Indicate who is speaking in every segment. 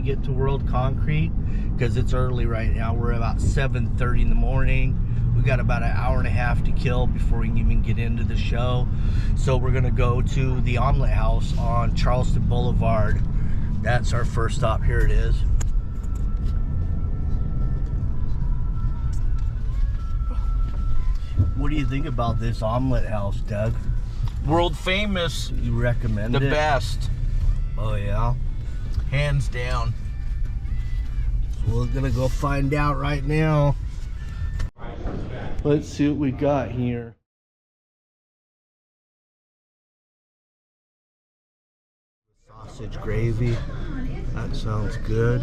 Speaker 1: we get to World Concrete, because it's early right now. We're about 7:30 in the morning. We got about an hour and a half to kill before we can even get into the show. So we're gonna go to the Omelette House on Charleston Boulevard. That's our first stop. Here it is. What do you think about this Omelette House, Doug?
Speaker 2: World famous.
Speaker 1: You recommend it?
Speaker 2: The best.
Speaker 1: Oh yeah?
Speaker 2: Hands down.
Speaker 1: So we're gonna go find out right now. Let's see what we got here. Sausage gravy. That sounds good.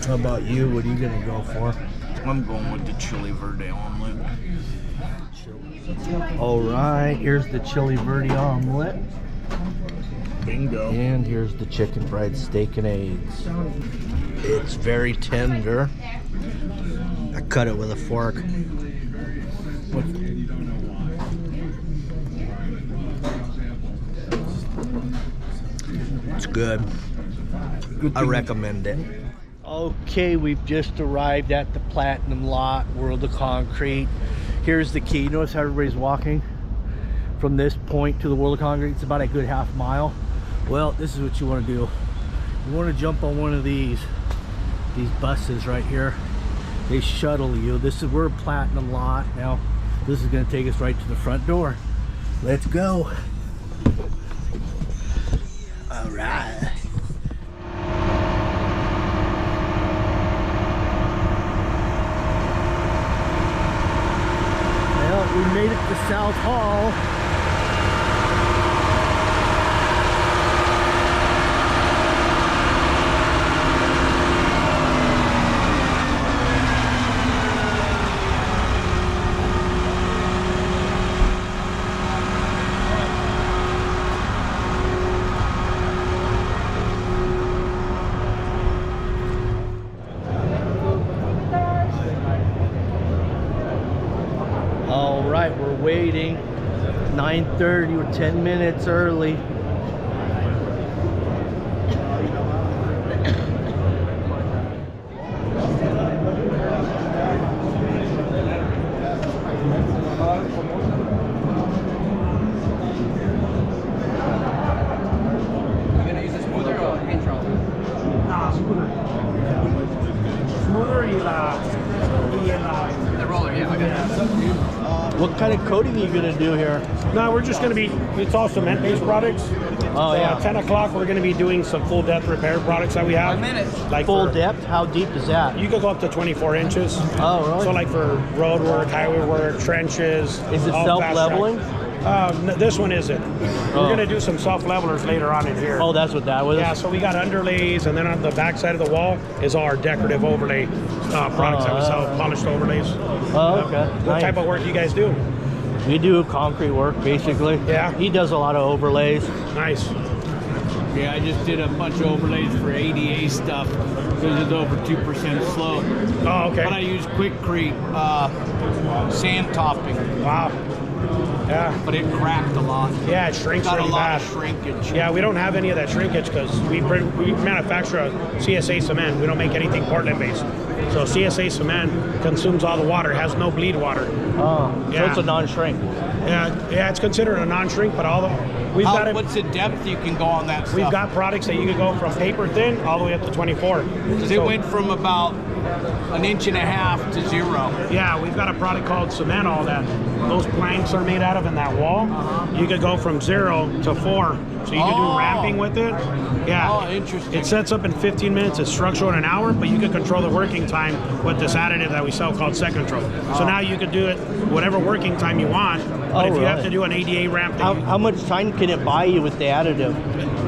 Speaker 1: How about you? What are you gonna go for?
Speaker 2: I'm going with the chili verde omelet.
Speaker 1: All right, here's the chili verde omelet.
Speaker 2: Bingo.
Speaker 1: And here's the chicken fried steak and eggs. It's very tender. I cut it with a fork. It's good. I recommend it. Okay, we've just arrived at the Platinum Lot, World of Concrete. Here's the key. Notice how everybody's walking from this point to the World of Concrete. It's about a good half mile. Well, this is what you want to do. You want to jump on one of these buses right here. They shuttle you. We're a Platinum Lot. Now, this is going to take us right to the front door. Let's go. All right. Well, we made it to South Hall. We're waiting. 9:30, we're 10 minutes early. What kind of coating are you going to do here?
Speaker 3: No, we're just going to be, it's all cement-based products.
Speaker 1: Oh,
Speaker 3: so
Speaker 1: yeah.
Speaker 3: At 10 o'clock, we're going to be doing some full depth repair products that we have. Like
Speaker 1: full depth? How deep is that?
Speaker 3: You could go up to 24 inches.
Speaker 1: Oh, really?
Speaker 3: So like for road work, highway work, trenches.
Speaker 1: Is it self-leveling?
Speaker 3: This one isn't. We're going to do some self-levelers later on in here.
Speaker 1: Oh, that's what that was?
Speaker 3: Yeah, so we got underlays, and then on the back side of the wall is all our decorative overlay products that we sell, polished overlays.
Speaker 1: Oh, okay.
Speaker 3: What type of work do you guys do?
Speaker 1: We do concrete work, basically.
Speaker 3: Yeah.
Speaker 1: He does a lot of overlays.
Speaker 3: Nice.
Speaker 4: Yeah, I just did a bunch of overlays for ADA stuff because it's over 2% slope.
Speaker 3: Oh, okay.
Speaker 4: But I use Quickcrete sand topping.
Speaker 3: Wow. Yeah.
Speaker 4: But it cracked a lot.
Speaker 3: Yeah, it shrinks
Speaker 4: Got
Speaker 3: really
Speaker 4: a lot
Speaker 3: bad.
Speaker 4: of shrinkage.
Speaker 3: Yeah, we don't have any of that shrinkage because we manufacture a CSA cement. We don't make anything Portland-based. So CSA cement consumes all the water, has no bleed water.
Speaker 1: Oh,
Speaker 3: yeah.
Speaker 1: So it's a non-shrink.
Speaker 3: Yeah, it's considered a non-shrink, but
Speaker 4: What's the depth you can go on that stuff?
Speaker 3: We've got products that you can go from paper thin all the way up to 24.
Speaker 4: Because it went from about 1.5 inches to 0.
Speaker 3: Yeah, we've got a product called Cement All that those planks are made out of in that wall. You could go from 0 to 4. So you can do ramping with it. Yeah.
Speaker 4: Oh, interesting.
Speaker 3: It sets up in 15 minutes. It's structural in an hour, but you can control the working time with this additive that we sell called Set Control. So now you could do it whatever working time you want. But if you have to do an ADA ramp,
Speaker 1: how much time can it buy you with the additive?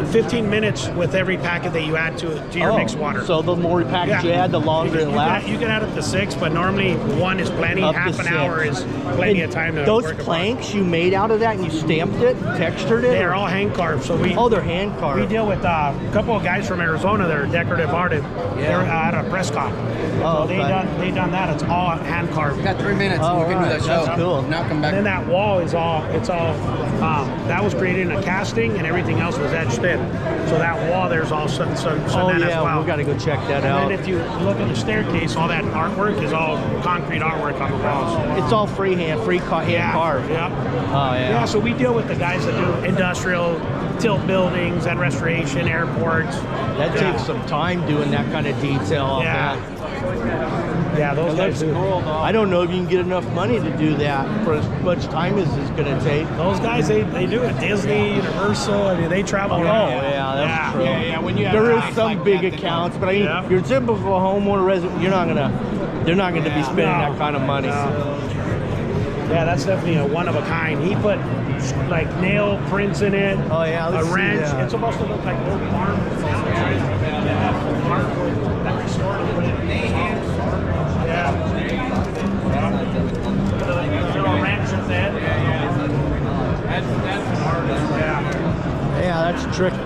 Speaker 3: 15 minutes with every packet that you add to your mixed water.
Speaker 1: So the more packets you add, the longer it lasts?
Speaker 3: You can add up to 6, but normally 1 is plenty.
Speaker 1: Up
Speaker 3: Half
Speaker 1: to
Speaker 3: an
Speaker 1: 6.
Speaker 3: hour is plenty of time to
Speaker 1: Those
Speaker 3: work
Speaker 1: planks you made out of that and you stamped it, textured it?
Speaker 3: They're all hand carved. So
Speaker 1: they're hand carved.
Speaker 3: We deal with a couple of guys from Arizona that are decorative artists. They're out of Prescott.
Speaker 1: Oh,
Speaker 3: so
Speaker 1: okay.
Speaker 3: they done that. It's all hand carved.
Speaker 5: We got 3 minutes.
Speaker 1: Oh,
Speaker 5: We can do
Speaker 1: right.
Speaker 5: that show.
Speaker 1: That's cool.
Speaker 5: Now come back.
Speaker 3: And then that wall is all, that was created in a casting, and everything else was etched in. So that wall there's all cement as well.
Speaker 1: We got to go check that out.
Speaker 3: And then if you look at the staircase, all that artwork is all concrete artwork on the walls.
Speaker 1: It's all hand carved.
Speaker 3: Yeah.
Speaker 1: Oh, yeah.
Speaker 3: Yeah, so we deal with the guys that do industrial, tilt buildings and restoration, airports.
Speaker 1: That takes some time doing that kind of detail.
Speaker 3: Yeah, those guys do.
Speaker 1: I don't know if you can get enough money to do that for as much time as it's going to take.
Speaker 3: Those guys, they do it. Disney, Universal, I mean, they travel around.
Speaker 1: Yeah, that's true.
Speaker 4: Yeah, when you have
Speaker 1: There is
Speaker 4: guys
Speaker 1: some
Speaker 4: like
Speaker 1: big
Speaker 4: that
Speaker 1: accounts, but I mean,
Speaker 3: Yeah.
Speaker 1: your typical homeowner resident, they're not gonna be spending that kind of money.
Speaker 3: Yeah, that's definitely a one of a kind. He put like nail prints in it.
Speaker 1: Oh, yeah,
Speaker 3: a
Speaker 1: let's see
Speaker 3: wrench.
Speaker 1: that.
Speaker 3: It's supposed to look like old farm.
Speaker 1: Yeah, that's tricky.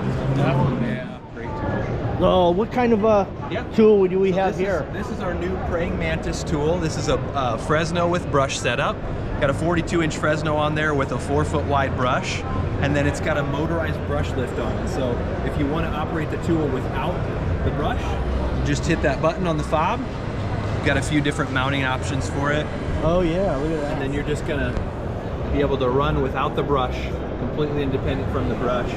Speaker 1: So, what kind of a tool do we have here?
Speaker 6: This is our new praying mantis tool. This is a Fresno with brush setup. Got a 42-inch Fresno on there with a 4-foot wide brush, and then it's got a motorized brush lift on it. So if you want to operate the tool without the brush, you just hit that button on the fob. You've got a few different mounting options for it.
Speaker 1: Oh yeah, look at that.
Speaker 6: And then you're just gonna be able to run without the brush, completely independent from the brush.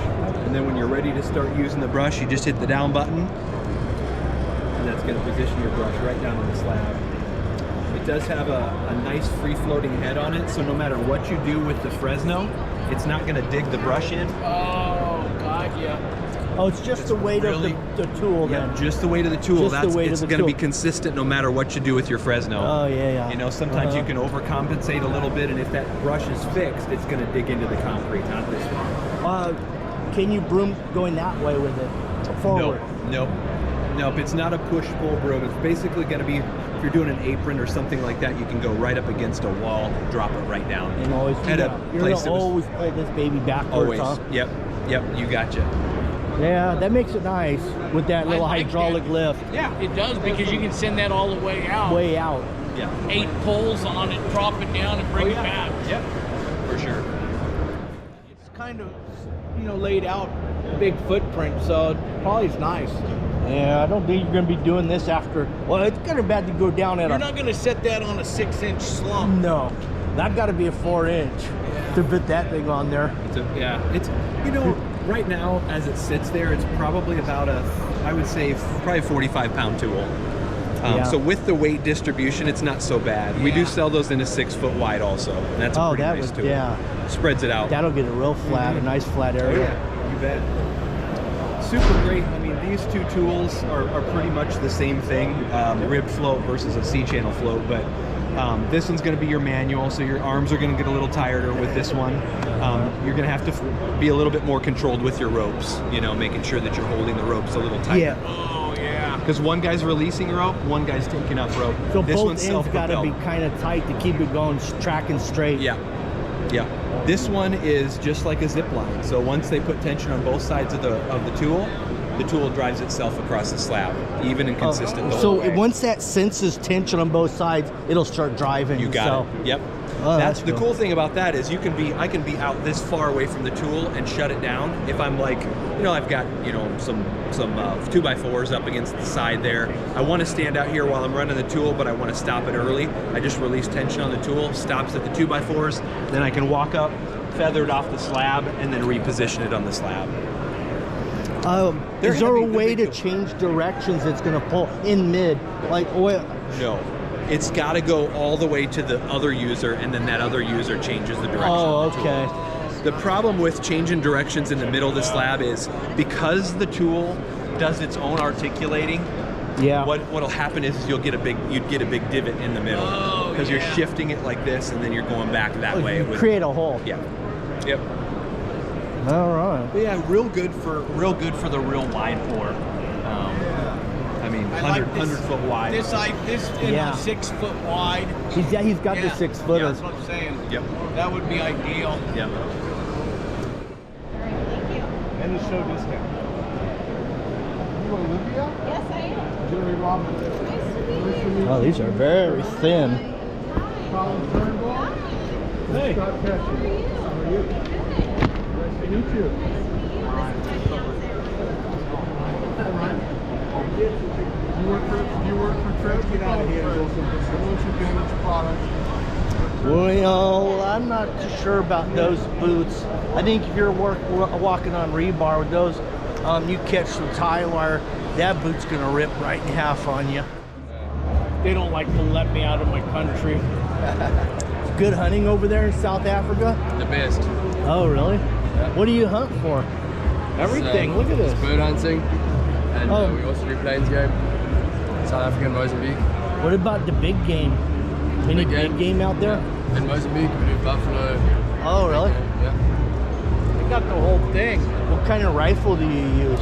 Speaker 6: And then when you're ready to start using the brush, you just hit the down button, and that's gonna position your brush right down on the slab. It does have a nice free-floating head on it, so no matter what you do with the Fresno, it's not gonna dig the brush in.
Speaker 4: Oh, God, yeah.
Speaker 1: Oh, it's just the weight of the tool then.
Speaker 6: Yeah, just the weight of the tool.
Speaker 1: Just the weight
Speaker 6: it's
Speaker 1: of the
Speaker 6: gonna be
Speaker 1: tool.
Speaker 6: consistent no matter what you do with your Fresno.
Speaker 1: Oh yeah.
Speaker 6: You know, sometimes you can overcompensate a little bit, and if that brush is fixed, it's gonna dig into the concrete, not this one.
Speaker 1: Can you broom going that way with it? Forward?
Speaker 6: Nope. It's not a push-pull broom. It's basically going to be, if you're doing an apron or something like that, you can go right up against a wall, drop it right down.
Speaker 1: And always
Speaker 6: At a
Speaker 1: you're
Speaker 6: place
Speaker 1: gonna
Speaker 6: that was-
Speaker 1: always pull this baby backwards,
Speaker 6: Always.
Speaker 1: huh?
Speaker 6: Yep. You gotcha.
Speaker 1: Yeah, that makes it nice with that little
Speaker 4: like
Speaker 1: hydraulic
Speaker 4: that.
Speaker 1: lift
Speaker 4: Yeah, it does, because you can send that all the way out.
Speaker 1: way out.
Speaker 6: Yeah.
Speaker 4: 8 poles on it, drop it down, and bring it back.
Speaker 6: Yep. For sure.
Speaker 2: It's kind of, laid out, big footprint, so probably it's nice.
Speaker 1: Yeah, I don't think you're gonna be doing this after. Well, it's kind of bad to go down at
Speaker 2: You're
Speaker 1: a.
Speaker 2: not going to set that on a 6-inch slump.
Speaker 1: No, that got to be a 4-inch to fit that thing on there.
Speaker 6: It's right now as it sits there, it's probably about I would say probably a 45-pound tool. So with the weight distribution, it's not so bad. We do sell those in a 6-foot wide also, and that's a pretty nice tool. Spreads it out.
Speaker 1: That'll get it real flat, a nice flat area.
Speaker 6: You bet. Super great. I mean, these two tools are pretty much the same thing, ribbed float versus a C-channel float, but this one's going to be your manual, so your arms are going to get a little tireder with this one. You're going to have to be a little bit more controlled with your ropes, making sure that you're holding the ropes a little tighter.
Speaker 1: Yeah.
Speaker 4: Oh, yeah.
Speaker 6: Because one guy's releasing rope, one guy's taking up rope.
Speaker 1: So
Speaker 6: this
Speaker 1: both
Speaker 6: one's
Speaker 1: ends got to
Speaker 6: self-propelled.
Speaker 1: be kind of tight to keep it going, tracking straight.
Speaker 6: Yeah. This one is just like a zip line. So once they put tension on both sides of the tool drives itself across the slab, even and consistent. the whole
Speaker 1: So
Speaker 6: way.
Speaker 1: once that senses tension on both sides, it'll start driving.
Speaker 6: You got it. Yep.
Speaker 1: Oh,
Speaker 6: that's the
Speaker 1: cool.
Speaker 6: cool thing about that is I can be out this far away from the tool and shut it down. If I'm like, I've got some 2x4s up against the side there. I want to stand out here while I'm running the tool, but I want to stop it early. I just release tension on the tool, stops at the 2x4s, then I can walk up, feather it off the slab, and then reposition it on the slab.
Speaker 1: Is there a way to
Speaker 6: big deal.
Speaker 1: change directions that's going to pull in mid? Like oil?
Speaker 6: No. It's got to go all the way to the other user, and then that other user changes the direction.
Speaker 1: Oh,
Speaker 6: of the tool.
Speaker 1: okay.
Speaker 6: The problem with changing directions in the middle of the slab is because the tool does its own articulating.
Speaker 1: Yeah.
Speaker 6: What'll happen is you'd get a big divot in the middle because you're shifting it like this, and then you're going back that way.
Speaker 1: You create a hole.
Speaker 6: Yeah. Yep.
Speaker 1: All right.
Speaker 6: But yeah, real good for the real wide floor. I mean, 100 foot wide.
Speaker 2: This 6 foot wide.
Speaker 1: He's got the 6
Speaker 2: Yeah,
Speaker 1: footer.
Speaker 2: that's what I'm saying.
Speaker 6: Yep.
Speaker 2: That would be ideal.
Speaker 6: Yep.
Speaker 1: And the show discount.
Speaker 5: Yes, I am. Nice to meet you.
Speaker 1: Oh, these are very thin.
Speaker 5: Hey. How are you? Nice to meet you. You work for Trev? Get out of here.
Speaker 1: Well, I'm not too sure about those boots. I think if you're walking on rebar with those, you catch some tie wire, that boot's gonna rip right in half on you.
Speaker 2: They don't like to let me out of my country.
Speaker 1: Good hunting over there in South Africa?
Speaker 7: The best.
Speaker 1: Oh, really?
Speaker 7: Yeah.
Speaker 1: What do you hunt for? Everything. Look at this.
Speaker 7: It's bird hunting, and
Speaker 1: Oh.
Speaker 7: we also do plains game. South Africa and Mozambique.
Speaker 1: What about the big game? Any big game out there?
Speaker 7: In Mozambique, we do buffalo.
Speaker 1: Oh, really?
Speaker 7: Yeah.
Speaker 2: They got the whole thing.
Speaker 1: What kind of rifle do you use?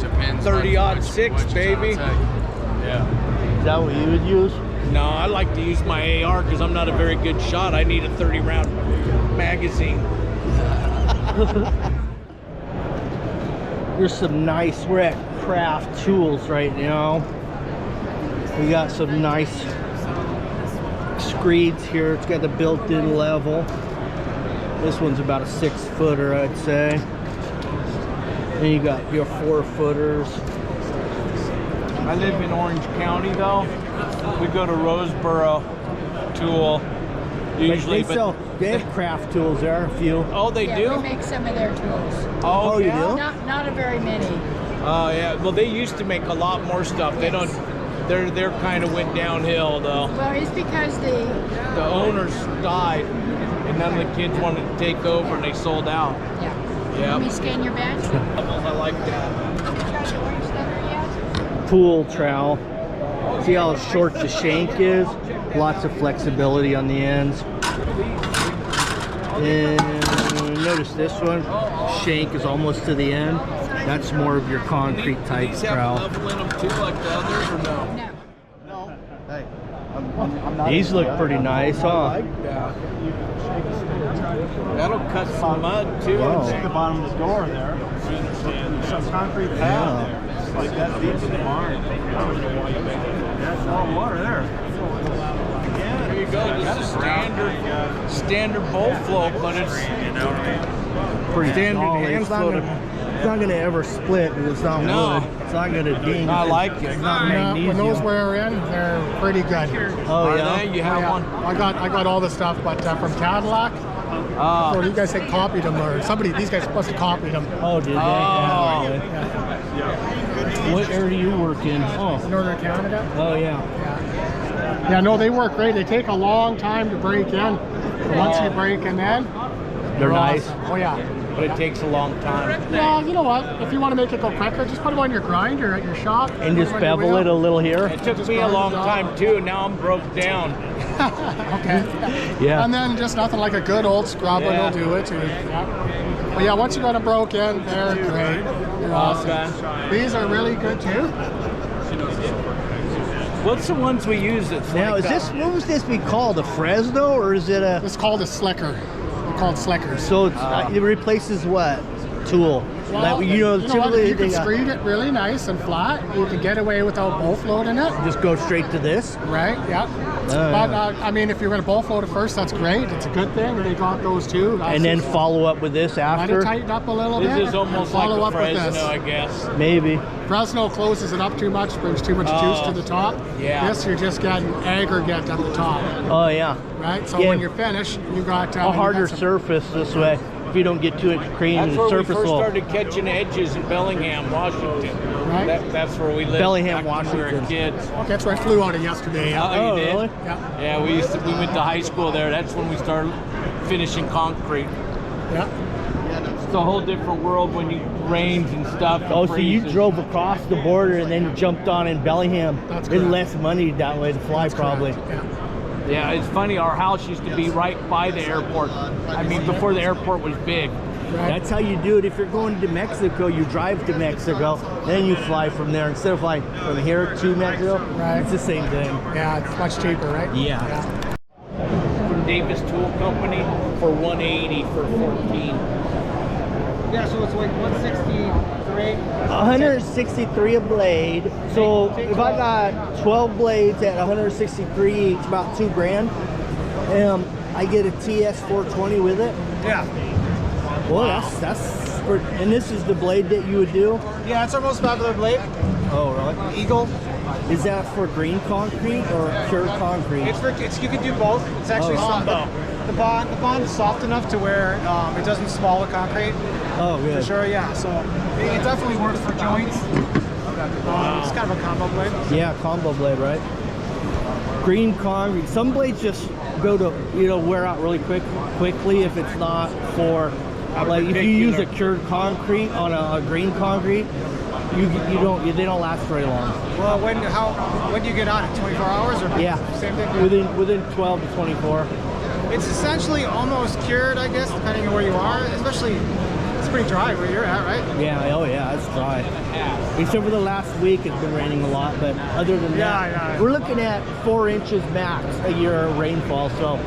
Speaker 7: Depends.
Speaker 2: 30-06,
Speaker 7: what you're trying
Speaker 2: baby.
Speaker 7: to take. Yeah.
Speaker 1: Is that what you would use?
Speaker 2: No, I like to use my AR because I'm not a very good shot. I need a 30-round magazine.
Speaker 1: There's some nice, we're at Craft Tools right now. We got some nice screeds here. It's got the built-in level. This one's about a 6 footer, I'd say. Then you got your 4 footers.
Speaker 2: I live in Orange County though. We go to Roseboro Tool usually,
Speaker 1: They have Craft Tools there, a few.
Speaker 2: Oh, they
Speaker 5: Yeah,
Speaker 2: do?
Speaker 5: we make some of their tools.
Speaker 1: Oh, you
Speaker 2: yeah?
Speaker 1: do?
Speaker 5: Not a very many.
Speaker 2: Oh yeah. Well, they used to make a lot more stuff. They don't. They're kind of went downhill though.
Speaker 5: Well, it's because
Speaker 2: The owners died, and none of the kids wanted to take over, and they sold out.
Speaker 5: yeah.
Speaker 2: Yeah.
Speaker 5: Let me scan your badge.
Speaker 2: I like that.
Speaker 5: Try the orange leather yet?
Speaker 1: Pool trowel. See how short the shank is? Lots of flexibility on the ends. And notice this one, shank is almost to the end. That's more of your concrete type
Speaker 2: These have
Speaker 1: trowel.
Speaker 2: level in them too, like the others, or no?
Speaker 5: No.
Speaker 1: Hey, these look pretty nice, huh?
Speaker 2: That'll cut some mud too.
Speaker 1: Wow.
Speaker 8: The bottom of the door there. Some concrete pad
Speaker 1: Yeah.
Speaker 8: there. It's like that deep in the barn. That's all water there.
Speaker 2: There you go. This is standard bowl float, but it's
Speaker 1: Pretty
Speaker 2: Standard
Speaker 1: solid.
Speaker 2: hand floated.
Speaker 1: It's not gonna ever split. It's not
Speaker 2: No.
Speaker 1: wood. It's not gonna ding.
Speaker 2: I like it.
Speaker 1: It's not
Speaker 8: When
Speaker 1: magnesium.
Speaker 8: those wear in, they're pretty good.
Speaker 1: Oh
Speaker 2: Are
Speaker 1: yeah.
Speaker 2: they? You have one?
Speaker 8: I got all the stuff, but from Cadillac, or you guys had copied them, or these guys must have copied them.
Speaker 1: Oh, did they?
Speaker 2: Oh.
Speaker 1: Yeah. What area do you work in? Oh.
Speaker 8: Northern Canada.
Speaker 1: Oh yeah.
Speaker 8: Yeah, no, they work great. They take a long time to break in. But once you break in, then
Speaker 1: They're nice.
Speaker 8: awesome. Oh yeah.
Speaker 2: but it takes a long time.
Speaker 8: Well, you know what? If you want to make it go quicker, just put them on your grinder at your shop.
Speaker 1: And just bevel it a little here.
Speaker 2: It took me a long time too. Now I'm broke down.
Speaker 8: Okay.
Speaker 1: Yeah.
Speaker 8: And then just nothing like a good old scrubber
Speaker 2: Yeah.
Speaker 8: will do it too. Yeah. But yeah, once you got them broke in, they're great. They're awesome.
Speaker 2: Okay.
Speaker 8: These are really good too.
Speaker 2: What's the ones we use? That's
Speaker 1: Now,
Speaker 2: like
Speaker 1: is this, what was this be called? A Fresno, or is it a?
Speaker 8: It's called a slicker. They're called slickers.
Speaker 1: So it's, it replaces what? Tool.
Speaker 8: Well,
Speaker 1: Like, you know,
Speaker 8: what?
Speaker 1: typically
Speaker 8: You can
Speaker 1: they got-
Speaker 8: screed it really nice and flat. You can get away without bowl floating it.
Speaker 1: just go straight to this.
Speaker 8: Right, yeah. But I mean, if you're going to bowl float it first, that's great. It's a good thing. They got those too.
Speaker 1: And then follow up with this
Speaker 8: Let it
Speaker 1: after.
Speaker 8: tighten up a little bit.
Speaker 2: This is
Speaker 8: and
Speaker 2: almost
Speaker 8: follow
Speaker 2: like
Speaker 8: up
Speaker 2: a
Speaker 8: with this.
Speaker 2: Fresno, I guess.
Speaker 1: Maybe.
Speaker 8: Fresno closes it up too much, brings too much juice to the top.
Speaker 2: Yeah.
Speaker 8: This, you're just getting aggregate at the top,
Speaker 1: Oh yeah.
Speaker 8: right? So
Speaker 1: Yeah.
Speaker 8: when you're finished, you got
Speaker 1: A
Speaker 8: you
Speaker 1: harder
Speaker 8: got some-
Speaker 1: surface this way. If you don't get too much cream,
Speaker 2: That's
Speaker 1: the
Speaker 2: where we
Speaker 1: surface
Speaker 2: first
Speaker 1: will.
Speaker 2: started catching edges in Bellingham, Washington.
Speaker 8: Right.
Speaker 2: That's where we lived.
Speaker 1: Bellingham,
Speaker 2: back when we were
Speaker 1: Washington.
Speaker 2: kids.
Speaker 8: Okay, that's where I flew out of yesterday. Yeah.
Speaker 2: Oh,
Speaker 1: Oh,
Speaker 2: you did?
Speaker 1: really?
Speaker 8: Yeah.
Speaker 2: Yeah, we went to high school there. That's when we started finishing concrete.
Speaker 8: Yeah.
Speaker 2: It's a whole different world when you rains and stuff. and
Speaker 1: Oh, so you
Speaker 2: freezes.
Speaker 1: drove across the border and then jumped on in Bellingham.
Speaker 8: That's
Speaker 1: It's
Speaker 8: correct.
Speaker 1: less money that way to fly, probably.
Speaker 8: Yeah.
Speaker 2: Yeah, it's funny. Our house used to be right by the airport. I mean, before the airport was big.
Speaker 1: That's how you do it. If you're going to Mexico, you drive to Mexico, then you fly from there. Instead of flying from here to Mexico, it's the same thing.
Speaker 8: Yeah, it's much cheaper, right?
Speaker 1: Yeah.
Speaker 2: From Davis Tool Company for 180 for 14.
Speaker 5: Yeah, so it's like 163.
Speaker 1: 163 a blade. So if I got 12 blades at 163 each, about $2,000, I get a TS 420 with it.
Speaker 3: Yeah.
Speaker 1: Well, that's for, and this is the blade that you would do.
Speaker 3: Yeah, it's our most popular blade.
Speaker 1: Oh, really?
Speaker 3: Eagle.
Speaker 1: Is that for green concrete or pure concrete?
Speaker 3: It's you can do both. It's actually the bond is soft enough to where it doesn't swallow concrete.
Speaker 1: Oh, good.
Speaker 3: For sure, yeah. So it definitely works for joints. It's kind of a combo blade.
Speaker 1: Yeah, combo blade, right? Green concrete. Some blades just go to wear out really quickly if it's not for like if you use a cured concrete on a green concrete, they don't last very long.
Speaker 3: Well, when do you get on it? 24 hours or same thing?
Speaker 1: Within 12 to 24.
Speaker 3: It's essentially almost cured, I guess, depending on where you are. Especially, it's pretty dry where you're at, right?
Speaker 1: Yeah. Oh yeah, it's dry. Except for the last week, it's been raining a lot. But other than that, we're looking at 4 inches max a year of rainfall. So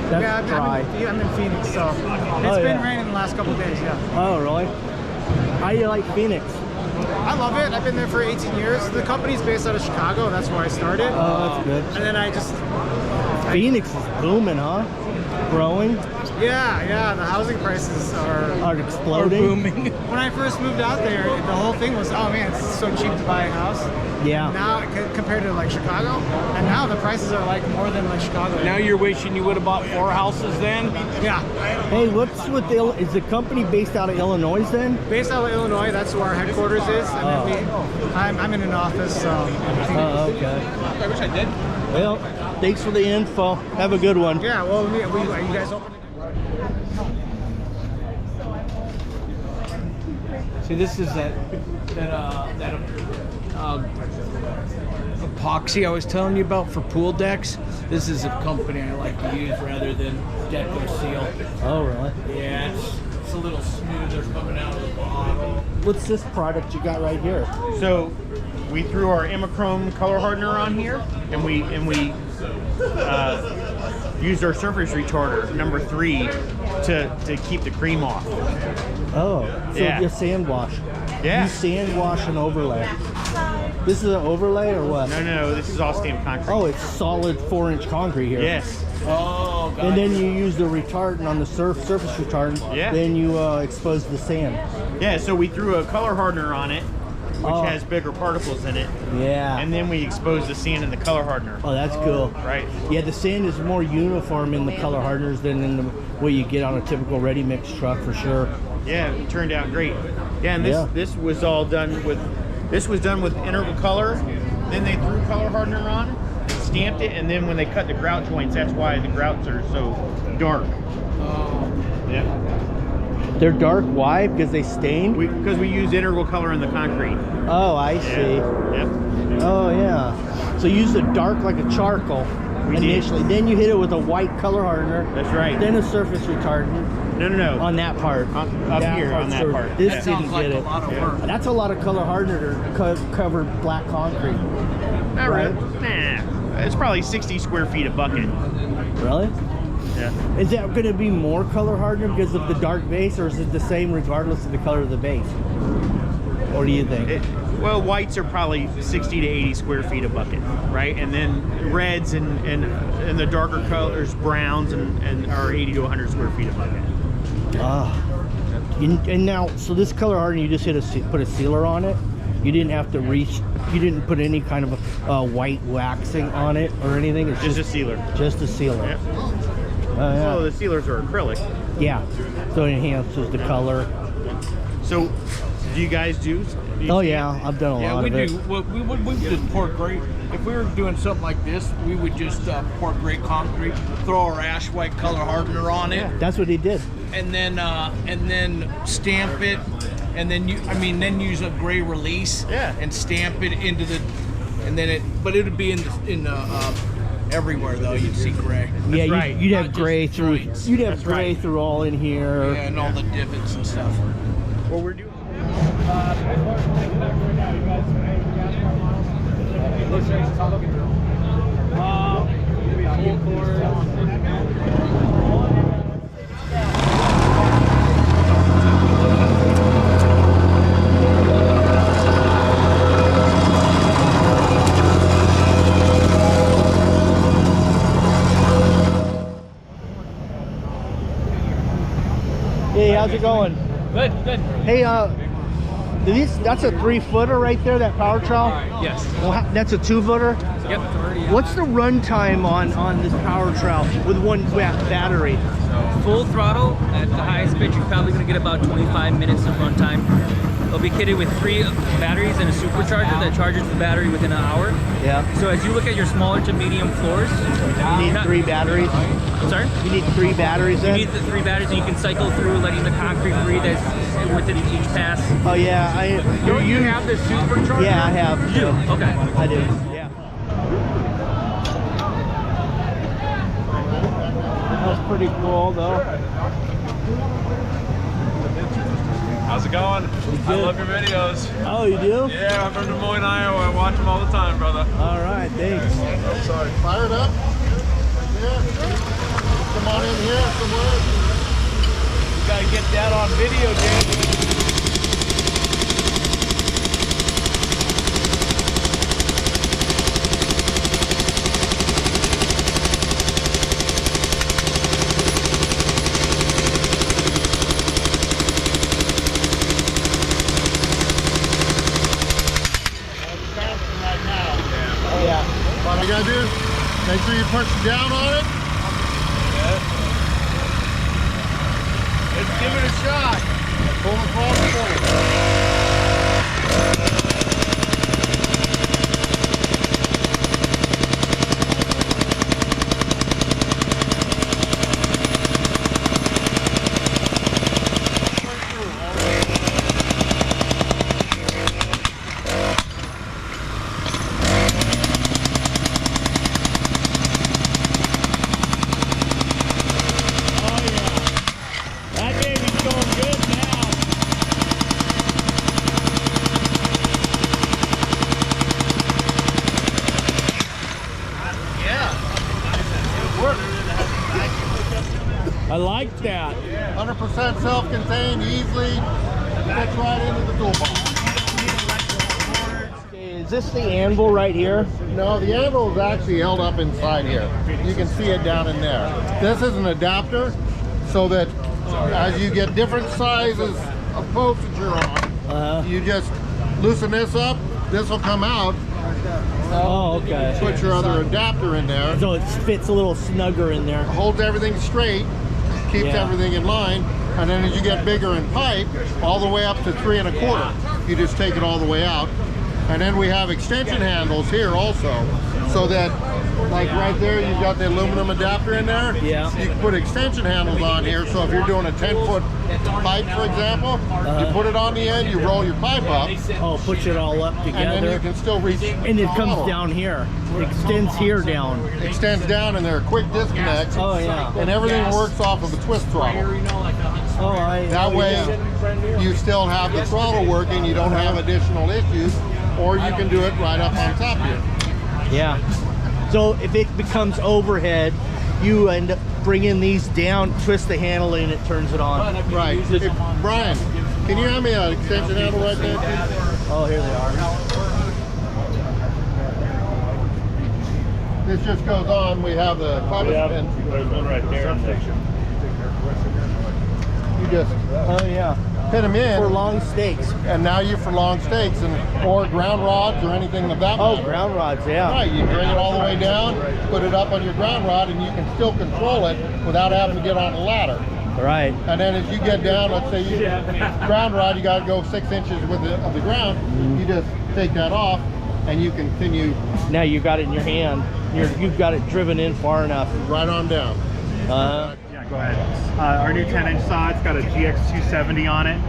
Speaker 1: that's dry.
Speaker 3: I'm in Phoenix, so it's been raining the last couple of days. Yeah.
Speaker 1: Oh really? How do you like Phoenix?
Speaker 3: I love it. I've been there for 18 years. The company's based out of Chicago. That's where I started.
Speaker 1: Oh, that's good.
Speaker 3: And then
Speaker 1: Phoenix is booming, huh? Growing.
Speaker 3: Yeah. The housing prices
Speaker 1: are exploding.
Speaker 2: Booming.
Speaker 3: When I first moved out there, the whole thing was, oh man, it's so cheap to buy a house.
Speaker 1: Yeah.
Speaker 3: Now compared to like Chicago, and now the prices are like more than like Chicago.
Speaker 2: Now you're wishing you would have bought 4 houses then?
Speaker 3: Yeah.
Speaker 1: Hey, is the company based out of Illinois then?
Speaker 3: Based out of Illinois, that's where our headquarters is. And then I'm in an office.
Speaker 1: Oh, okay.
Speaker 2: I wish I did.
Speaker 1: Well, thanks for the info. Have a good one.
Speaker 3: Yeah, well, are you guys open?
Speaker 2: See, this is that epoxy I was telling you about for pool decks. This is a company I like to use rather than Decorative.
Speaker 1: Oh, really?
Speaker 2: Yeah, it's a little smoother coming out of the bottle.
Speaker 1: What's this product you got right here?
Speaker 9: So we threw our Imichrome color hardener on here, and we used our surface retarder number 3 to keep the cream off.
Speaker 1: Oh, so just sand wash.
Speaker 9: Yeah.
Speaker 1: You sand wash and overlay. This is an overlay or what?
Speaker 9: No, this is all stamped concrete.
Speaker 1: Oh, it's solid 4-inch concrete here.
Speaker 9: Yes.
Speaker 2: Oh, God.
Speaker 1: And then you use the retardant on the surface retardant.
Speaker 9: Yeah.
Speaker 1: Then you expose the sand.
Speaker 9: Yeah, so we threw a color hardener on it, which has bigger particles in it.
Speaker 1: Yeah.
Speaker 9: And then we exposed the sand in the color hardener.
Speaker 1: Oh, that's cool.
Speaker 9: Right.
Speaker 1: Yeah, the sand is more uniform in the color hardeners than in the what you get on a typical ready-mix truck for sure.
Speaker 9: Yeah, it turned out great. Yeah, and this was all done with integral color. Then they threw color hardener on, stamped it, and then when they cut the grout joints, that's why the grouts are so dark.
Speaker 2: Oh.
Speaker 9: Yeah.
Speaker 1: They're dark. Why? Because they stain?
Speaker 9: Because we use integral color in the concrete.
Speaker 1: Oh, I see.
Speaker 9: Yep.
Speaker 1: Oh, yeah. So you use the dark like a charcoal initially. Then you hit it with a white color hardener.
Speaker 9: That's right.
Speaker 1: Then a surface retardant.
Speaker 9: No.
Speaker 1: On that part.
Speaker 9: Up here on that part.
Speaker 1: This
Speaker 2: That
Speaker 1: didn't
Speaker 2: sounds like
Speaker 1: get
Speaker 2: a
Speaker 1: it.
Speaker 2: lot of work.
Speaker 1: That's a lot of color hardener to cover black concrete.
Speaker 9: Not
Speaker 1: right?
Speaker 9: really. Nah. It's probably 60 square feet a bucket.
Speaker 1: Really?
Speaker 9: Yeah.
Speaker 1: Is that going to be more color hardener because of the dark base, or is it the same regardless of the color of the base? Or do you think?
Speaker 9: Well, whites are probably 60 to 80 square feet a bucket, right? And then reds and the darker colors, browns, and are 80 to 100 square feet a bucket.
Speaker 1: And now, so this color hardener, you just put a sealer on it. You didn't have to you didn't put any kind of white waxing on it or anything. It's
Speaker 9: just a sealer.
Speaker 1: Just a sealer.
Speaker 9: Yep.
Speaker 1: Yeah.
Speaker 9: So the sealers are acrylic.
Speaker 1: Yeah. So it enhances the color.
Speaker 9: So, do you guys do?
Speaker 1: Oh yeah, I've done a lot of it.
Speaker 2: We just pour great. If we were doing something like this, we would just pour great concrete, throw our ash white color hardener on it.
Speaker 1: That's what he did.
Speaker 2: And then stamp it, and then then use a gray release.
Speaker 9: Yeah.
Speaker 2: And stamp it into the, and then it would be in the everywhere though. You'd see gray.
Speaker 1: Yeah,
Speaker 3: right.
Speaker 1: you'd have
Speaker 2: Not
Speaker 1: gray
Speaker 2: just
Speaker 1: through.
Speaker 2: joints.
Speaker 1: You'd have
Speaker 3: That's
Speaker 1: gray
Speaker 3: right.
Speaker 1: through all in here.
Speaker 2: Yeah, and all the divots and stuff.
Speaker 3: What we're doing.
Speaker 1: Hey, how's it going?
Speaker 4: Good, good.
Speaker 1: Hey, that's a 3-footer right there, that power trowel?
Speaker 4: Yes.
Speaker 1: Well, that's a 2-footer?
Speaker 4: Yep.
Speaker 1: What's the run time on this power trowel with one battery?
Speaker 10: Full throttle at the highest pitch, you're probably going to get about 25 minutes of run time. It'll be kitted with 3 batteries and a supercharger that charges the battery within an hour.
Speaker 1: Yeah.
Speaker 10: So as you look at your smaller to medium floors,
Speaker 1: You need 3 batteries?
Speaker 10: Sorry?
Speaker 1: You need 3 batteries
Speaker 10: You
Speaker 1: then?
Speaker 10: need the 3 batteries, and you can cycle through letting the concrete breathe as within each pass.
Speaker 1: Oh yeah,
Speaker 3: Don't you have this supercharger?
Speaker 1: Yeah, I have.
Speaker 10: You do? Okay.
Speaker 1: I do. Yeah. That's pretty cool though.
Speaker 2: How's it going? I love your videos.
Speaker 1: Oh, you do?
Speaker 2: Yeah, I'm from Des Moines, Iowa. I watch them all the time, brother.
Speaker 1: All right, thanks.
Speaker 2: I'm sorry.
Speaker 8: Fire it up. Yeah. Come on in here somewhere.
Speaker 2: You gotta get that on video, Dave.
Speaker 8: What you gotta do? Make sure you push down on it.
Speaker 2: Let's give it a shot.
Speaker 8: Pull the throttle forward.
Speaker 2: I like that.
Speaker 8: 100% self-contained, easily fits right into the toolbox.
Speaker 1: Is this the anvil right here?
Speaker 8: No, the anvil is actually held up inside here. You can see it down in there. This is an adapter so that as you get different sizes of posts that you're on, you just loosen this up, this will come out,
Speaker 1: Oh, okay.
Speaker 8: put your other adapter in there,
Speaker 1: So it fits a little snugger in there.
Speaker 8: holds everything straight, keeps
Speaker 1: Yeah.
Speaker 8: everything in line, and then as you get bigger in pipe, all the way up to 3 1/4, you just take it all the way out. And then we have extension handles here also, so that, like right there, you've got the aluminum adapter in there.
Speaker 1: Yeah.
Speaker 8: You can put extension handles on here, so if you're doing a 10-foot pipe, for example, you put it on the end, you roll your pipe up,
Speaker 1: Oh, push it all up
Speaker 8: and then you
Speaker 1: together.
Speaker 8: can still reach.
Speaker 1: And it
Speaker 8: the
Speaker 1: comes
Speaker 8: throttle.
Speaker 1: down here. It extends here down.
Speaker 8: Extends down, and there are quick disconnects.
Speaker 1: Oh, yeah.
Speaker 8: And everything works off of a twist throttle.
Speaker 1: Oh,
Speaker 8: That way, you still have the throttle working, you don't have additional issues, or you can do it right up on top here.
Speaker 1: Yeah. So if it becomes overhead, you end up bringing these down, twist the handle, and it turns it on.
Speaker 8: Right. Hey, Brian, can you have me an extension handle right there, please?
Speaker 1: Oh, here they are.
Speaker 8: This just goes on, we have the climate pin.
Speaker 3: There's one right there.
Speaker 8: You just
Speaker 1: Oh, yeah.
Speaker 8: pin them in,
Speaker 1: For long stakes.
Speaker 8: and now you're for long stakes, or ground rods, or anything of that
Speaker 1: Oh,
Speaker 8: matter.
Speaker 1: ground rods, yeah.
Speaker 8: Right, you bring it all the way down, put it up on your ground rod, and you can still control it without having to get on a ladder.
Speaker 1: Right.
Speaker 8: And then as you get down, let's say you ground rod, you got to go 6 inches with of the ground. You just take that off, and you continue
Speaker 1: Now you got it in your hand. You've got it driven in far enough.
Speaker 8: right on down.
Speaker 1: Uh,
Speaker 11: Yeah, go ahead. Our new 10-inch saw, it's got a GX270 on it.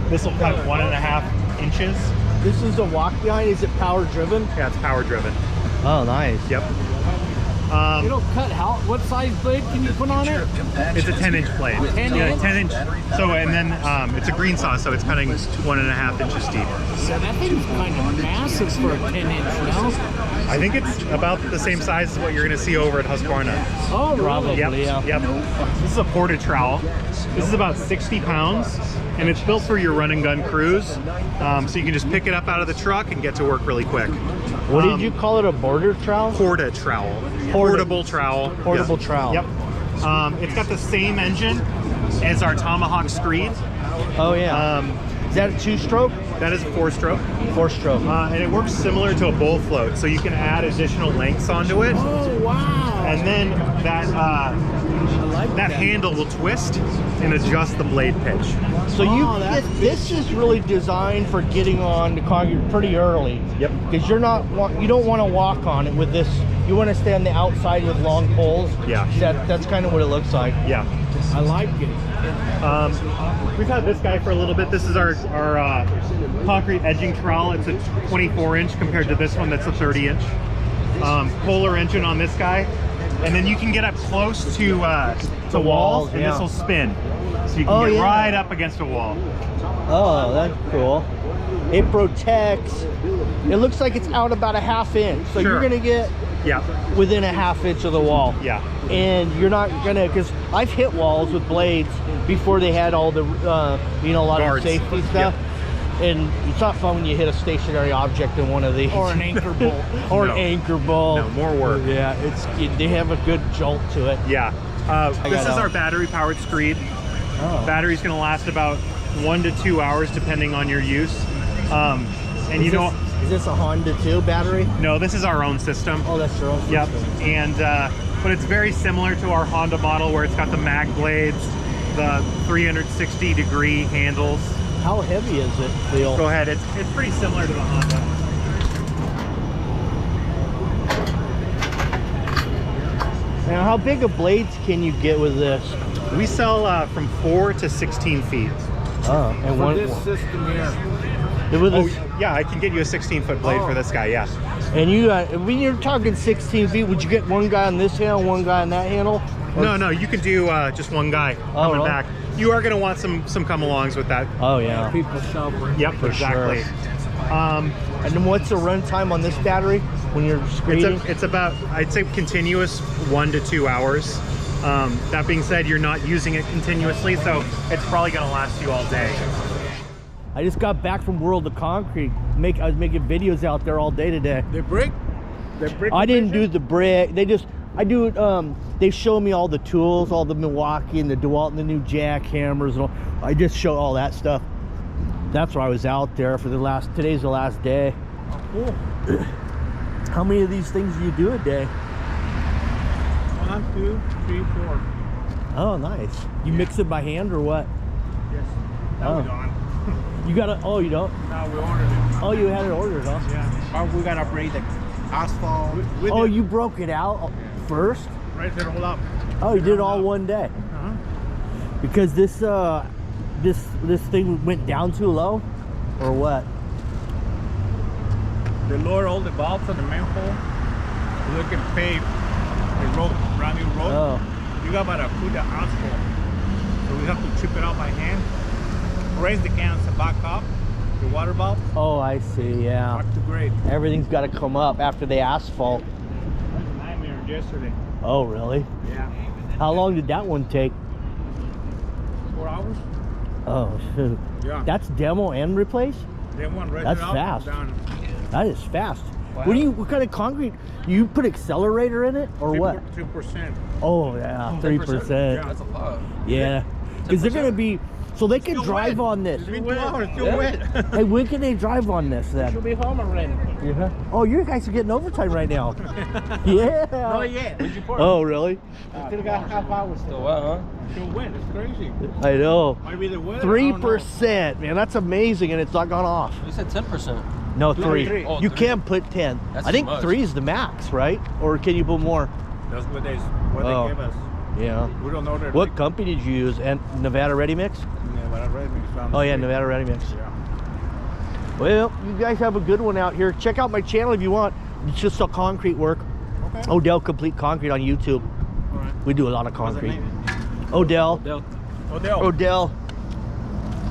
Speaker 11: This will cut 1.5 inches.
Speaker 1: this is a walk behind. Is it power driven?
Speaker 11: Yeah, it's power driven.
Speaker 1: Oh, nice.
Speaker 11: Yep.
Speaker 4: It'll cut how? What size blade can you put on it?
Speaker 11: It's a 10-inch blade.
Speaker 4: 10
Speaker 11: Yeah,
Speaker 4: inch?
Speaker 11: 10-inch. So, and then it's a green saw, so it's cutting 1.5 inches deep.
Speaker 4: So that thing's kind of massive for a 10-inch, no?
Speaker 11: I think it's about the same size as what you're going to see over at Husqvarna.
Speaker 4: Oh,
Speaker 1: Probably,
Speaker 11: Yep.
Speaker 1: yeah.
Speaker 11: Yep. This is a ported trowel. This is about 60 pounds, and it's built for your run and gun crews. So you can just pick it up out of the truck and get to work really quick.
Speaker 1: What did you call it? A border trowel?
Speaker 11: Porta trowel. Portable trowel.
Speaker 1: Portable
Speaker 11: Yeah.
Speaker 1: trowel.
Speaker 11: Yep. It's got the same engine as our Tomahawk Screed.
Speaker 1: Oh yeah. Is that a 2-stroke?
Speaker 11: That is a 4-stroke.
Speaker 1: 4-stroke.
Speaker 11: And it works similar to a bull float, so you can add additional lengths onto it.
Speaker 4: Oh, wow.
Speaker 11: And then that handle will twist and adjust the blade pitch.
Speaker 1: So this is really designed for getting on the concrete pretty early.
Speaker 11: Yep.
Speaker 1: Because you don't want to walk on it with this. You want to stay on the outside with long poles.
Speaker 11: Yeah.
Speaker 1: That's kind of what it looks like.
Speaker 11: Yeah.
Speaker 4: I like it.
Speaker 11: We've had this guy for a little bit. This is our concrete edging trowel. It's a 24-inch compared to this one that's a 30-inch. Polar engine on this guy. And then you can get up close to walls, and this will spin. So you can get right up against a wall.
Speaker 1: Oh, that's cool. It protects. It looks like it's out about a 1/2 inch. So you're going to get within a 1/2 inch of the wall.
Speaker 11: Yeah.
Speaker 1: And you're not going to, because I've hit walls with blades before they had all the, a lot
Speaker 11: Guards.
Speaker 1: of safety stuff. And it's not fun when you hit a stationary object in one of these.
Speaker 4: Or an anchor bolt.
Speaker 1: Or an anchor bolt.
Speaker 11: No, more work.
Speaker 1: Yeah, they have a good jolt to it.
Speaker 11: Yeah. This is our battery-powered screed.
Speaker 1: Oh.
Speaker 11: Battery's going to last about 1 to 2 hours depending on your use. And
Speaker 1: Is this a Honda 2 battery?
Speaker 11: No, this is our own system.
Speaker 1: Oh, that's your own system.
Speaker 11: Yep. And but it's very similar to our Honda model where it's got the mag blades, the 360-degree handles.
Speaker 1: How heavy is it, Phil?
Speaker 11: Go ahead. It's pretty similar to the Honda.
Speaker 1: Now, how big of blades can you get with this?
Speaker 11: We sell from 4 to 16 feet.
Speaker 1: Oh, and
Speaker 4: For this system here.
Speaker 11: Yeah, I can get you a 16-foot blade for this guy, yeah.
Speaker 1: And when you're talking 16 feet, would you get one guy on this handle, one guy on that handle?
Speaker 11: No, you can do just one guy coming
Speaker 1: really?
Speaker 11: back. You are going to want some come-alongs with that.
Speaker 1: Oh, yeah.
Speaker 4: People shoveling.
Speaker 11: Yep, exactly.
Speaker 1: Sure. And then what's the run time on this battery when you're screeding?
Speaker 11: It's about, I'd say, continuous 1 to 2 hours. That being said, you're not using it continuously, so it's probably going to last you all day.
Speaker 1: I just got back from World of Concrete. I was making videos out there all day today.
Speaker 4: The brick?
Speaker 1: I didn't do the brick. They show me all the tools, all the Milwaukee and the DeWalt and the new jackhammers. And all. I just show all that stuff. That's why I was out there for today's the last day.
Speaker 4: Cool.
Speaker 1: How many of these things do you do a day?
Speaker 9: 1, 2, 3, 4.
Speaker 1: Oh, nice. You mix it by hand or what?
Speaker 9: Yes. Now we don't.
Speaker 1: You got you don't?
Speaker 9: Now we ordered it.
Speaker 1: Oh, you had it ordered, huh?
Speaker 9: Yeah. We got to upgrade the asphalt.
Speaker 1: You broke it out first?
Speaker 9: Right there, hold up.
Speaker 1: Oh, you did it all one day?
Speaker 9: Uh-huh.
Speaker 1: Because this thing went down too low? Or what?
Speaker 9: They lowered all the valves on the manhole. Look at pave the road, brand new road.
Speaker 1: Oh.
Speaker 9: You got to put the asphalt. So we have to chip it out by hand. Raise the cans back up, the water valve.
Speaker 1: Oh, I see, yeah.
Speaker 9: Back to grade.
Speaker 1: Everything's got to come up after the asphalt.
Speaker 9: That's a nightmare yesterday.
Speaker 1: Oh, really?
Speaker 9: Yeah.
Speaker 1: How long did that one take?
Speaker 9: 4 hours.
Speaker 1: Oh, shoot.
Speaker 9: Yeah.
Speaker 1: That's demo and replace?
Speaker 9: They want right
Speaker 1: That's
Speaker 9: up
Speaker 1: fast.
Speaker 9: and down.
Speaker 1: That is fast.
Speaker 9: Wow.
Speaker 1: What kind of concrete? You put accelerator in it or what?
Speaker 9: 2%.
Speaker 1: Oh, yeah, 3%.
Speaker 9: Yeah.
Speaker 7: That's a lot.
Speaker 1: Yeah. Because they're going to be... So they can drive on this.
Speaker 9: It's been 2 hours, still wet.
Speaker 1: Hey, when can they drive on this then?
Speaker 9: She'll be home already.
Speaker 1: Yeah. Oh, you guys are getting overtime right now. Yeah.
Speaker 9: Not yet. Where'd you pour it?
Speaker 1: Oh, really?
Speaker 9: Still got half hour still.
Speaker 7: Still wet, huh?
Speaker 9: Still wet. It's crazy.
Speaker 1: I know.
Speaker 9: Might be the weather. I don't know.
Speaker 1: 3%, man. That's amazing, and it's not gone off.
Speaker 7: You said 10%.
Speaker 1: No,
Speaker 9: No,
Speaker 1: 3.
Speaker 9: three.
Speaker 7: Oh,
Speaker 1: You
Speaker 7: 3.
Speaker 1: can't put 10.
Speaker 7: That's
Speaker 1: I think
Speaker 7: too much.
Speaker 1: 3 is the max, right? Or can you put more?
Speaker 9: That's what they
Speaker 1: Oh.
Speaker 9: give us.
Speaker 1: Yeah.
Speaker 9: We don't know that.
Speaker 1: What company did you use? And Nevada Ready Mix?
Speaker 9: Nevada Ready Mix.
Speaker 1: Oh yeah, Nevada Ready Mix.
Speaker 9: Yeah.
Speaker 1: Well, you guys have a good one out here. Check out my channel if you want. It's just a concrete work.
Speaker 3: Okay.
Speaker 1: Odell Complete Concrete on YouTube.
Speaker 3: All right.
Speaker 1: We do a lot of
Speaker 3: What's that
Speaker 1: concrete.
Speaker 3: name?
Speaker 1: Odell.
Speaker 3: Odell.
Speaker 1: Odell.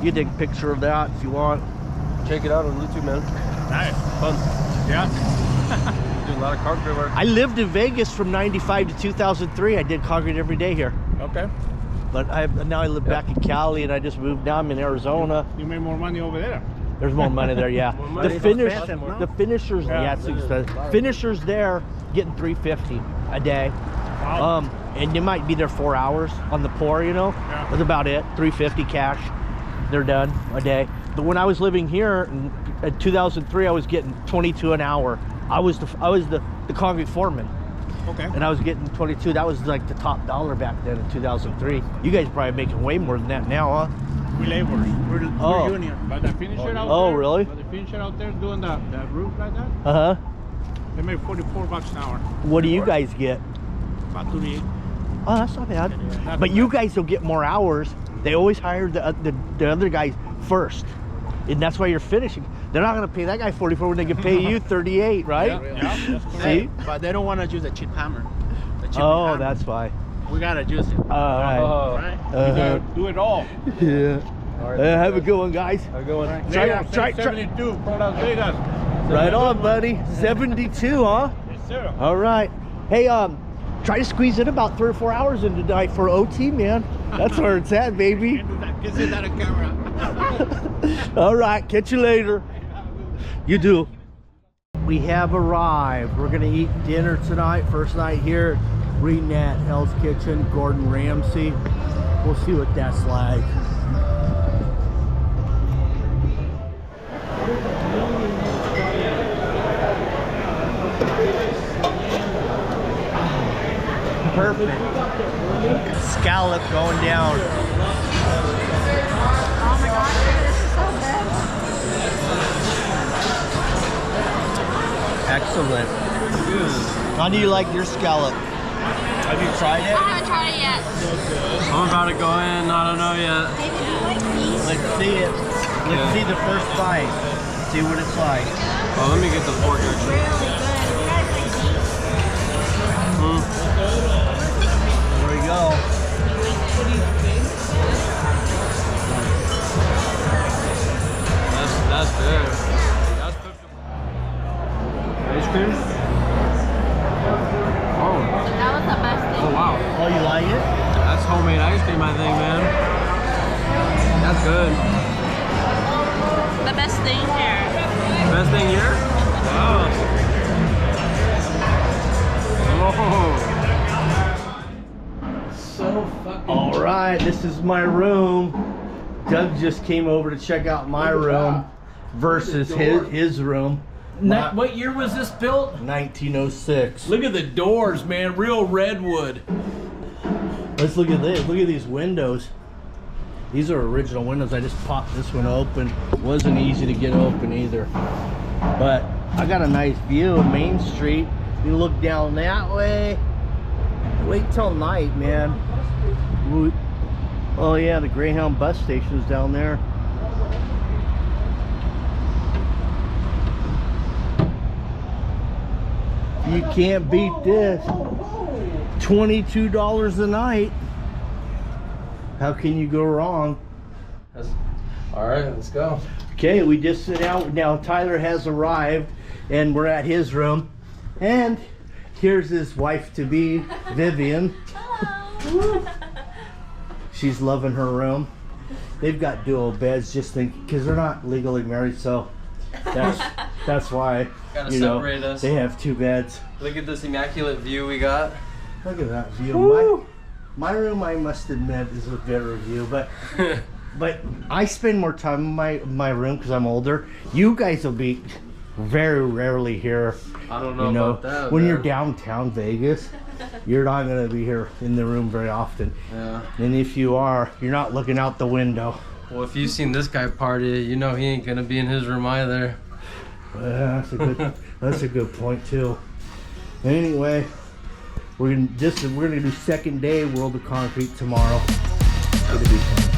Speaker 1: You take a picture of that if you want.
Speaker 7: Check it out on YouTube, man.
Speaker 3: Nice.
Speaker 7: Fun.
Speaker 3: Yeah.
Speaker 7: Do a lot of concrete work.
Speaker 1: I lived in Vegas from 95 to 2003. I did concrete every day here.
Speaker 3: Okay.
Speaker 1: But now I live back in Cali, and I just moved down. I'm in Arizona.
Speaker 3: You made more money over there.
Speaker 1: There's more money there, yeah.
Speaker 7: money.
Speaker 1: The finishers,
Speaker 3: Yeah.
Speaker 1: it's expensive. Finishers there getting $350 a day.
Speaker 3: Wow.
Speaker 1: And they might be there 4 hours on the pour, you know.
Speaker 3: Yeah.
Speaker 1: That's about it. $350 cash. They're done a day. But when I was living here in 2003, I was getting $22 an hour. I was the concrete foreman.
Speaker 3: Okay.
Speaker 1: And I was getting 22. That was like the top dollar back then in 2003. You guys are probably making way more than that now, huh?
Speaker 3: We laborers.
Speaker 1: Oh.
Speaker 3: We're union. But the finisher out
Speaker 1: Oh,
Speaker 3: there.
Speaker 1: really?
Speaker 3: But the finisher out there doing that roof like that,
Speaker 1: Uh-huh.
Speaker 3: they make $44 an hour.
Speaker 1: What do you guys get?
Speaker 3: About 38.
Speaker 1: Oh, that's not bad.
Speaker 3: Not
Speaker 1: But
Speaker 3: too
Speaker 1: you
Speaker 3: bad.
Speaker 1: guys will get more hours. They always hire the other guys first. And that's why you're finishing. They're not going to pay that guy 44 when they can pay you 38, right?
Speaker 3: Yeah, that's correct.
Speaker 1: See?
Speaker 9: But they don't want to use a cheap hammer. The cheap
Speaker 1: Oh,
Speaker 9: hammer.
Speaker 1: that's why.
Speaker 9: We gotta use it.
Speaker 1: All right.
Speaker 9: Right?
Speaker 3: You gotta do it all.
Speaker 1: Yeah. Have a good one, guys.
Speaker 7: Have a good one.
Speaker 1: Try.
Speaker 3: 72 from Las Vegas.
Speaker 1: Right on, buddy. 72, huh?
Speaker 3: Yes, sir.
Speaker 1: All right. Hey, try to squeeze in about 3 or 4 hours into tonight for OT, man. That's where it's at, baby.
Speaker 3: Get it out of camera.
Speaker 1: All right, catch you later. You do. We have arrived. We're gonna eat dinner tonight. First night here, reading at Hell's Kitchen, Gordon Ramsay. We'll see what that's like. Perfect. Scallop going down.
Speaker 12: Oh my gosh, this is so good.
Speaker 1: Excellent. How do you like your scallop? Have you tried
Speaker 12: I
Speaker 1: it?
Speaker 12: haven't tried it yet.
Speaker 7: I'm about to go in. I don't know yet.
Speaker 12: David, do you like these?
Speaker 1: Let's see it. Let's see the first bite. See what it's like.
Speaker 7: Oh, let me get the fork actually.
Speaker 12: Really good. You guys like these?
Speaker 1: There we go.
Speaker 7: That's good. That's good. Ice cream? Oh.
Speaker 12: That was the best thing.
Speaker 7: Oh wow.
Speaker 1: Oh, you like it?
Speaker 7: That's homemade ice cream, I think, man. That's good.
Speaker 12: The best thing here.
Speaker 7: Best thing here? Wow. Oh.
Speaker 1: All right, this is my room. Doug just came over to check out my room versus his room.
Speaker 4: What year was this built?
Speaker 1: 1906.
Speaker 4: Look at the doors, man. Real redwood.
Speaker 1: Let's look at this. Look at these windows. These are original windows. I just popped this one open. Wasn't easy to get open either. But I got a nice view of Main Street. You look down that way. Wait till night, man. Oh yeah, the Greyhound bus station is down there. You can't beat this. $22 a night. How can you go wrong?
Speaker 7: All right, let's go.
Speaker 1: Okay, we just sit out now. Tyler has arrived, and we're at his room. And here's his wife-to-be, Vivian.
Speaker 12: Hello.
Speaker 1: She's loving her room. They've got dual beds, just because they're not legally married, so that's why.
Speaker 7: Gotta separate us.
Speaker 1: They have 2 beds.
Speaker 7: Look at this immaculate view we got.
Speaker 1: Look at that view. My room, I must admit, is a better view, but I spend more time in my room because I'm older. You guys will be very rarely here.
Speaker 7: I don't know about that.
Speaker 1: When
Speaker 7: man.
Speaker 1: you're downtown Vegas, you're not going to be here in the room very often.
Speaker 7: Yeah.
Speaker 1: And if you are, you're not looking out the window.
Speaker 7: Well, if you've seen this guy party, you know he ain't gonna be in his room either.
Speaker 1: That's a good point too. Anyway, we're gonna do second day World of Concrete tomorrow. It's gonna be fun.